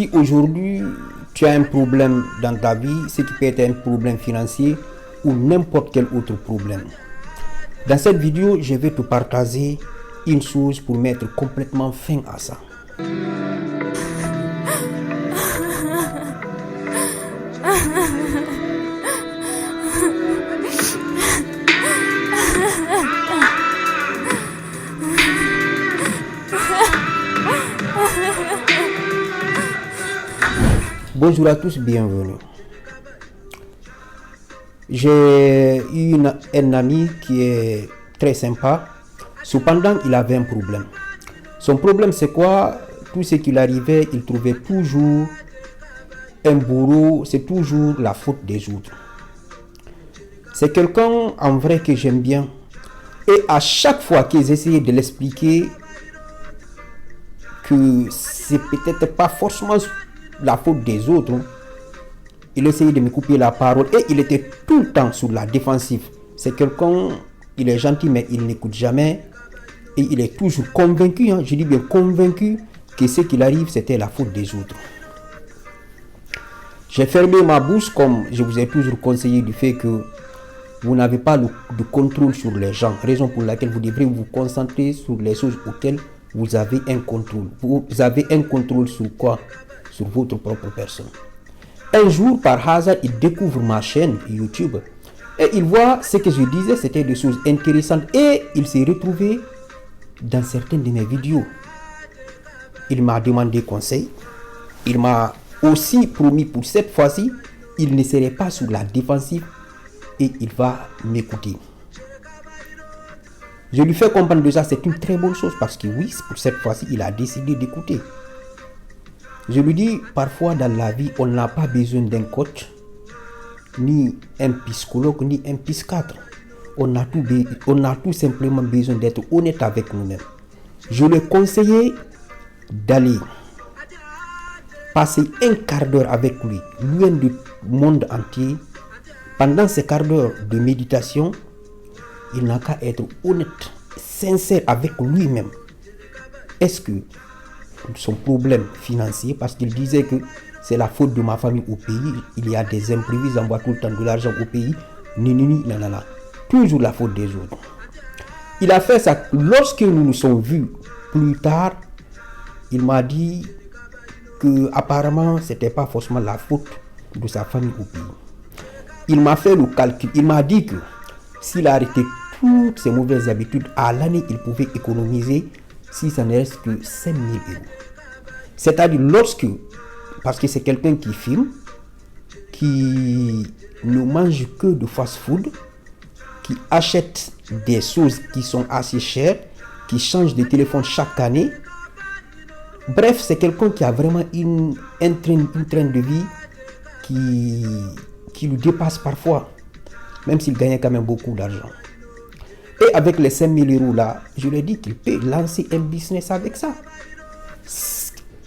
Si aujourd'hui tu as un problème dans ta vie, ce qui peut être un problème financier ou n'importe quel autre problème, dans cette vidéo, je vais te partager une chose pour mettre complètement fin à ça. Bonjour à tous, bienvenue. J'ai eu un ami qui est très sympa. Cependant, il avait un problème. Son problème, c'est quoi? Tout ce qu'il arrivait, il trouvait toujours un bourreau. C'est toujours la faute des autres. C'est quelqu'un, en vrai, que j'aime bien. Et à chaque fois que j'essayais de l'expliquer que c'est peut-être pas forcément la faute des autres, il essayait de me couper la parole et il était tout le temps sur la défensive. C'est quelqu'un, il est gentil mais il n'écoute jamais et il est toujours convaincu, je dis bien convaincu, que ce qu'il arrive c'était la faute des autres. J'ai fermé ma bouche comme je vous ai toujours conseillé du fait que vous n'avez pas de contrôle sur les gens, raison pour laquelle vous devrez vous concentrer sur les choses auxquelles vous avez un contrôle. Vous avez un contrôle sur quoi? Sur votre propre personne. Un jour, par hasard, il découvre ma chaîne YouTube et il voit ce que je disais, c'était des choses intéressantes et il s'est retrouvé dans certaines de mes vidéos. Il m'a demandé conseil. Il m'a aussi promis pour cette fois-ci, il ne serait pas sur la défensive et il va m'écouter. Je lui fais comprendre déjà c'est une très bonne chose parce que oui, pour cette fois-ci, il a décidé d'écouter. Je lui dis, parfois dans la vie, on n'a pas besoin d'un coach, ni un psychologue, ni un psychiatre. On a tout simplement besoin d'être honnête avec nous-mêmes. Je lui ai conseillé d'aller passer un quart d'heure avec lui, loin du monde entier. Pendant ce quart d'heure de méditation, il n'a qu'à être honnête, sincère avec lui-même. Est-ce que son problème financier, parce qu'il disait que c'est la faute de ma famille au pays, il y a des imprévus, j'envoie tout le temps de l'argent au pays, nanana, toujours la faute des autres. Il a fait ça. Lorsque nous nous sommes vus plus tard, il m'a dit que apparemment c'était pas forcément la faute de sa famille au pays. Il m'a fait le calcul, il m'a dit que s'il a arrêté toutes ses mauvaises habitudes, à l'année il pouvait économiser si ça ne reste que 5 000 euros. C'est-à-dire parce que c'est quelqu'un qui filme, qui ne mange que de fast-food, qui achète des choses qui sont assez chères, qui change de téléphone chaque année. Bref, c'est quelqu'un qui a vraiment une train de vie qui lui dépasse parfois, même s'il gagnait quand même beaucoup d'argent. Et avec les 5 000 euros là, je lui ai dit qu'il peut lancer un business avec ça.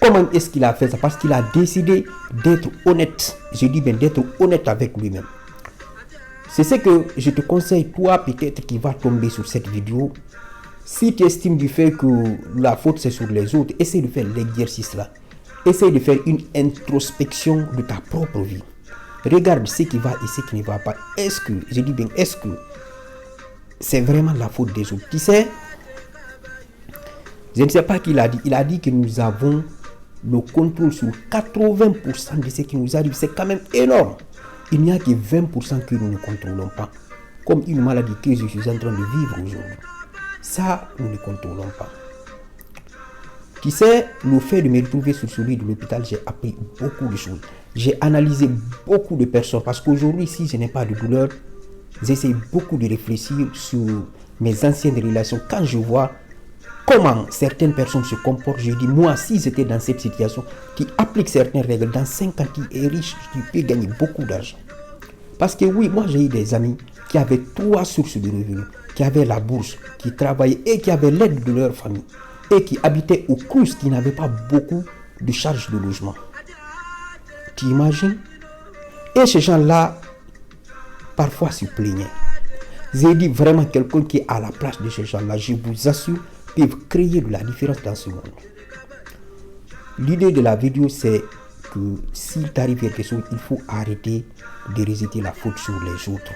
Comment est-ce qu'il a fait ça? Parce qu'il a décidé d'être honnête. Je dis bien d'être honnête avec lui-même. C'est ce que je te conseille, toi peut-être qui va tomber sur cette vidéo. Si tu estimes du fait que la faute c'est sur les autres, essaie de faire l'exercice là. Essaie de faire une introspection de ta propre vie. Regarde ce qui va et ce qui ne va pas. Est-ce que c'est vraiment la faute des autres? Tu sais, je ne sais pas qui l'a dit. Il a dit que nous avons le contrôle sur 80% de ce qui nous arrive. C'est quand même énorme. Il n'y a que 20% que nous ne contrôlons pas. Comme une maladie que je suis en train de vivre aujourd'hui. Ça, nous ne contrôlons pas. Tu sais, le fait de me retrouver sur celui de l'hôpital, j'ai appris beaucoup de choses. J'ai analysé beaucoup de personnes. Parce qu'aujourd'hui, si je n'ai pas de douleur, j'essaie beaucoup de réfléchir sur mes anciennes relations. Quand je vois comment certaines personnes se comportent, je dis, moi, si j'étais dans cette situation, qui applique certaines règles, dans 5 ans, qui est riche, qui peut gagner beaucoup d'argent. Parce que oui, moi, j'ai eu des amis qui avaient 3 sources de revenus, qui avaient la bourse, qui travaillaient et qui avaient l'aide de leur famille, et qui habitaient au Crous, qui n'avaient pas beaucoup de charges de logement. Tu imagines? Et ces gens-là, parfois se plaignaient. J'ai dit vraiment quelqu'un qui est à la place de ces gens-là, je vous assure, peuvent créer de la différence dans ce monde. L'idée de la vidéo, c'est que s'il t'arrive quelque chose, il faut arrêter de rejeter la faute sur les autres.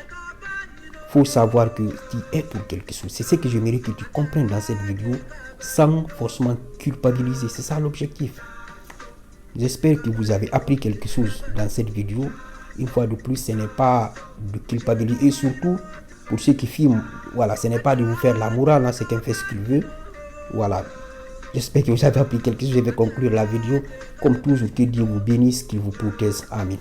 Il faut savoir que tu es pour quelque chose. C'est ce que j'aimerais que tu comprennes dans cette vidéo sans forcément culpabiliser. C'est ça l'objectif. J'espère que vous avez appris quelque chose dans cette vidéo. Une fois de plus, ce n'est pas de culpabiliser. Et surtout, pour ceux qui filment, voilà, ce n'est pas de vous faire la morale, hein, c'est qu'un fait ce qu'il veut. Voilà. J'espère que vous avez appris quelque chose. Je vais conclure la vidéo. Comme toujours, que Dieu vous bénisse, qu'il vous protège. Amen.